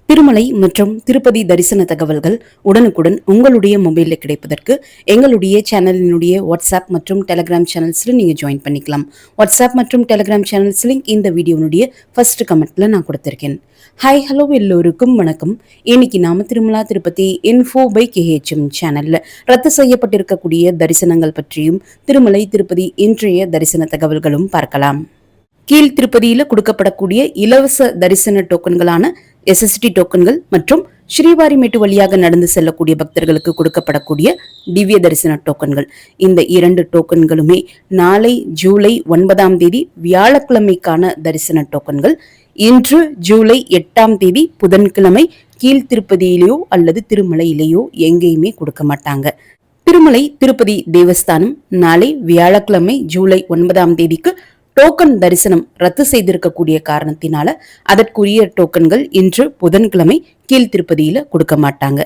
திருமலை மற்றும் திருப்பதி தரிசன தகவல்கள் உடனுக்குடன் உங்களுடைய மொபைலில் கிடைப்பதற்கு எங்களுடைய சேனலினுடைய வாட்ஸ்அப் மற்றும் டெலிகிராம் சேனல்ஸில் நீங்கள் ஜாயின் பண்ணிக்கலாம். வாட்ஸ்அப் மற்றும் டெலிகிராம் சேனல்ஸ் லிங்க் இந்த வீடியோனுடைய ஃபர்ஸ்ட் கமெண்ட்ல நான் கொடுத்துருக்கேன். ஹாய் ஹலோ எல்லோருக்கும் வணக்கம். இன்னைக்கு நாம திருமலா திருப்பதி இன்ஃபோ பை கேஹெச்எம் சேனல்ல ரத்து செய்யப்பட்டிருக்கக்கூடிய தரிசனங்கள் பற்றியும் திருமலை திருப்பதி இன்றைய தரிசன தகவல்களும் பார்க்கலாம். கீழ் திருப்பதியில கொடுக்கப்படக்கூடிய இலவச தரிசன டோக்கன்களான SST டோக்கன்கள் மற்றும் ஸ்ரீவாரிமேட்டு வழியாக நடந்து செல்லக்கூடிய பக்தர்களுக்கு கொடுக்கப்படக்கூடிய திவ்ய தரிசன டோக்கன்கள், இந்த 2 டோக்கன்களுமே நாளை ஜூலை 9 வியாழக்கிழமைக்கான தரிசன டோக்கன்கள். இன்று ஜூலை 8 புதன்கிழமை கீழ் திருப்பதியிலேயோ அல்லது திருமலையிலேயோ எங்கேயுமே கொடுக்க மாட்டாங்க. திருமலை திருப்பதி தேவஸ்தானம் நாளை வியாழக்கிழமை ஜூலை 9 டோக்கன் தரிசனம் ரத்து செய்திருக்கக்கூடிய காரணத்தினால அதற்குரிய டோக்கன்கள் இன்று புதன்கிழமை கீழ் திருப்பதியில கொடுக்க மாட்டாங்க.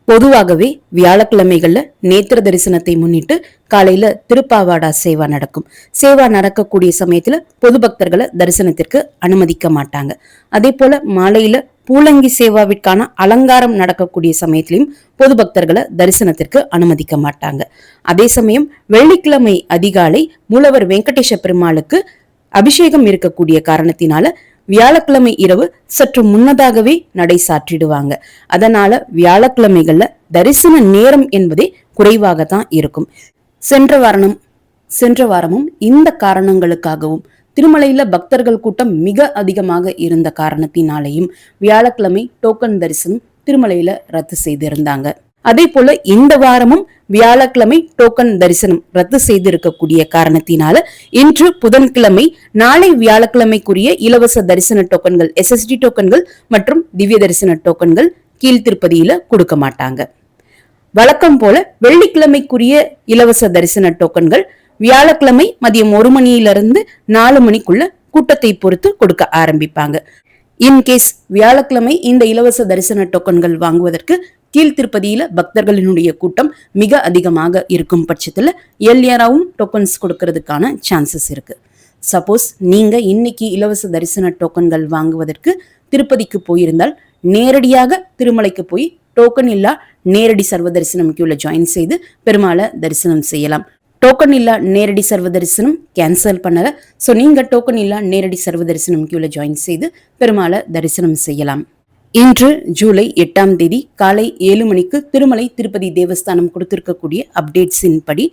பொதுவாகவே வியாழக்கிழமைகள்ல நேத்திர தரிசனத்தை முன்னிட்டு காலையில திருப்பாவாடா சேவா நடக்கும். சேவா நடக்கக்கூடிய சமயத்துல பொது பக்தர்களை தரிசனத்திற்கு அனுமதிக்க மாட்டாங்க. அதே போல மாலையில பூலங்கி சேவாவிற்கான அலங்காரம் நடக்கக்கூடிய சமயத்திலையும் பொது பக்தர்களை தரிசனத்திற்கு அனுமதிக்க மாட்டாங்க. அதே சமயம் வெள்ளிக்கிழமை அதிகாலை மூலவர் வெங்கடேஷ பெருமாளுக்கு அபிஷேகம் இருக்கக்கூடிய காரணத்தினால வியாழக்கிழமை இரவு சற்று முன்னதாகவே நடை சாற்றிடுவாங்க. அதனால வியாழக்கிழமைகள்ல தரிசன நேரம் என்பதே குறைவாகத்தான் இருக்கும். சென்ற வாரமும் இந்த காரணங்களுக்காகவும் திருமலையில பக்தர்கள் கூட்டம் மிக அதிகமாக இருந்த காரணத்தினாலேயும் வியாழக்கிழமை டோக்கன் தரிசனம் திருமலையில ரத்து செய்திருந்தாங்க. அதே போல இந்த வாரமும் வியாழக்கிழமை டோக்கன் தரிசனம் ரத்து செய்திருக்கக்கூடிய காரணத்தினால இன்று புதன்கிழமை நாளை வியாழக்கிழமைக்குரிய இலவச தரிசன டோக்கன்கள், SST டோக்கன்கள் மற்றும் திவ்ய தரிசன டோக்கன்கள் கீழ் திருப்பதியில கொடுக்க மாட்டாங்க. வழக்கம் போல வெள்ளிக்கிழமைக்குரிய இலவச தரிசன டோக்கன்கள் வியாழக்கிழமை மதியம் 1 மணியிலிருந்து 4 மணிக்குள்ள கூட்டத்தை பொறுத்து கொடுக்க ஆரம்பிப்பாங்க. இன்கேஸ் வியாழக்கிழமை இந்த இலவச தரிசன டோக்கன்கள் வாங்குவதற்கு கீழ் திருப்பதியில பக்தர்களினுடைய கூட்டம் மிக அதிகமாக இருக்கும் பட்சத்துல எல்லியராவும் டோக்கன்ஸ் கொடுக்கறதுக்கான சான்சஸ் இருக்கு. சப்போஸ் நீங்க இன்னைக்கு இலவச தரிசன டோக்கன்கள் வாங்குவதற்கு திருப்பதிக்கு போயிருந்தால் நேரடியாக திருமலைக்கு போய் டோக்கன் இல்லா நேரடி சர்வ தரிசனம் கியூல ஜாயின் செய்து பெருமாளை தரிசனம் செய்யலாம். டோக்கன் இல்லா நேரடி சர்வ தரிசனம் கேன்சல் பண்ணல. ஸோ நீங்க டோக்கன் இல்லா நேரடி சர்வ தரிசனம் கியூல ஜாயின் செய்து பெருமாளை தரிசனம் செய்யலாம். இன்று ஜூலை 8 காலை 7 மணிக்கு திருமலை திருப்பதி தேவஸ்தானம் கொடுத்திருக்கக்கூடிய அப்டேட்ஸின் படி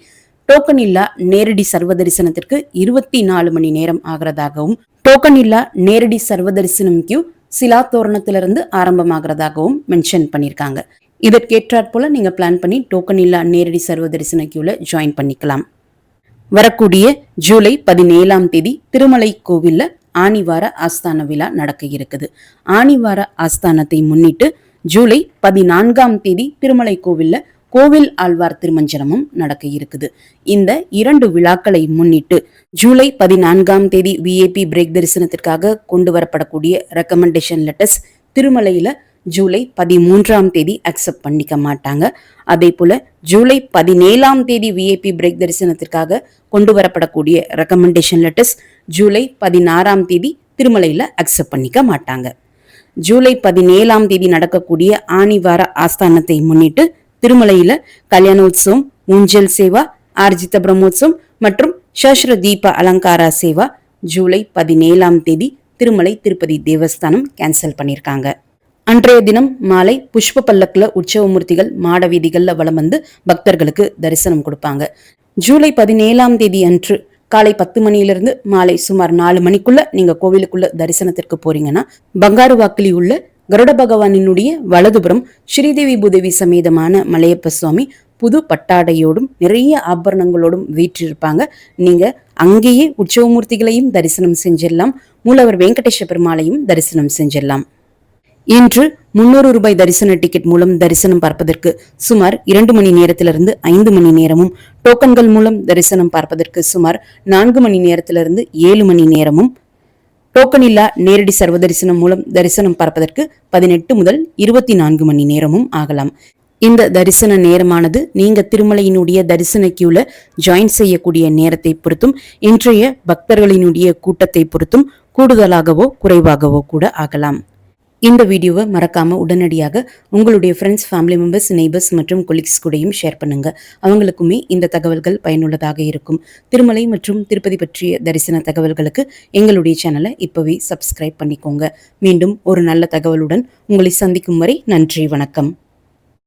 டோக்கன் இல்லா நேரடி சர்வ தரிசனத்திற்கு 24 மணி நேரம் ஆகிறதாகவும், டோக்கன் இல்லா நேரடி சர்வ தரிசனம் கியூ சிலா தோரணத்திலிருந்து ஆரம்பமாகிறதாகவும் மென்ஷன் பண்ணியிருக்காங்க. இதற்கேற்றாற் போல நீங்க பிளான் பண்ணி டோக்கன் இல்லா நேரடி சர்வ தரிசன கியூல ஜாயின் பண்ணிக்கலாம். வரக்கூடிய ஜூலை 17 திருமலை கோவில்ல ஆனிவார ஆஸ்தான விழா நடக்க இருக்குது. ஆனிவார ஆஸ்தானத்தை முன்னிட்டு ஜூலை 14 திருமலை கோவில்ல கோவில் ஆழ்வார் திருமஞ்சனமும் நடக்க இருக்குது. இந்த 2 விழாக்களை முன்னிட்டு ஜூலை 14 VIP பிரேக் தரிசனத்திற்காக கொண்டு வரப்படக்கூடிய ரெக்கமெண்டேஷன் லெட்டர்ஸ் திருமலையில ஜூலை 13 அக்செப்ட் பண்ணிக்க மாட்டாங்க. அதே போல ஜூலை 17 VIP பிரேக் தரிசனத்திற்காக கொண்டு வரப்படக்கூடிய ரெக்கமெண்டேஷன் லெட்டர்ஸ் ஜூலை 16 திருமலையில அக்செப்ட் பண்ணிக்க மாட்டாங்க. ஜூலை 17 நடக்கக்கூடிய ஆனிவார ஆஸ்தானத்தை முன்னிட்டு திருமலையில கல்யாணோத்சவம், ஊஞ்சல் சேவா, ஆர்ஜித பிரம்மோத்சவம் மற்றும் சஸ்ர தீப அலங்கார சேவா ஜூலை 17 திருமலை திருப்பதி தேவஸ்தானம் கேன்சல் பண்ணியிருக்காங்க. அன்றைய தினம் மாலை புஷ்ப பல்லக்குல உற்சவமூர்த்திகள் மாட வீதிகள்ல வலம் வந்து பக்தர்களுக்கு தரிசனம் கொடுப்பாங்க. ஜூலை 17 அன்று காலை 10 மணியிலிருந்து மாலை சுமார் 4 மணிக்குள்ள நீங்க கோவிலுக்குள்ள தரிசனத்திற்கு போறீங்கன்னா பங்காருவாக்கிலி உள்ள கருட பகவானினுடைய வலதுபுறம் ஸ்ரீதேவி பூதேவி சமேதமான மலையப்ப சுவாமி புது பட்டாடையோடும் நிறைய ஆபரணங்களோடும் வீற்றிருப்பாங்க. நீங்க அங்கேயே உற்சவமூர்த்திகளையும் தரிசனம் செஞ்சிடலாம். மூலவர் வெங்கடேஷ பெருமாளையும் தரிசனம் செஞ்சிடலாம். இன்று 300 ரூபாய் தரிசன டிக்கெட் மூலம் தரிசனம் பார்ப்பதற்கு சுமார் 2 மணி நேரத்திலிருந்து 5 மணி நேரமும், டோக்கன்கள் மூலம் தரிசனம் பார்ப்பதற்கு சுமார் 4 மணி நேரத்திலிருந்து 7 மணி நேரமும், டோக்கன் இல்லா நேரடி சர்வ தரிசனம் மூலம் தரிசனம் பார்ப்பதற்கு 18 முதல் 24 மணி நேரமும் ஆகலாம். இந்த தரிசன நேரமானது நீங்க திருமலையினுடைய தரிசன கியூல ஜாயின் செய்யக்கூடிய நேரத்தை பொறுத்தும் இன்றைய பக்தர்களினுடைய கூட்டத்தை பொறுத்தும் கூடுதலாகவோ குறைவாகவோ கூட ஆகலாம். இந்த வீடியோவை மறக்காம உடனடியாக உங்களுடைய ஃப்ரெண்ட்ஸ், ஃபேமிலி மெம்பர்ஸ், நெய்பர்ஸ் மற்றும் கொலீக்ஸ் கூடயும் ஷேர் பண்ணுங்க. அவங்களுக்குமே இந்த தகவல்கள் பயனுள்ளதாக இருக்கும். திருமலை மற்றும் திருப்பதி பற்றிய தரிசன தகவல்களுக்கு எங்களுடைய சேனலை இப்பவே சப்ஸ்கிரைப் பண்ணிக்கோங்க. மீண்டும் ஒரு நல்ல தகவலுடன் உங்களை சந்திக்கும் வரை நன்றி, வணக்கம்.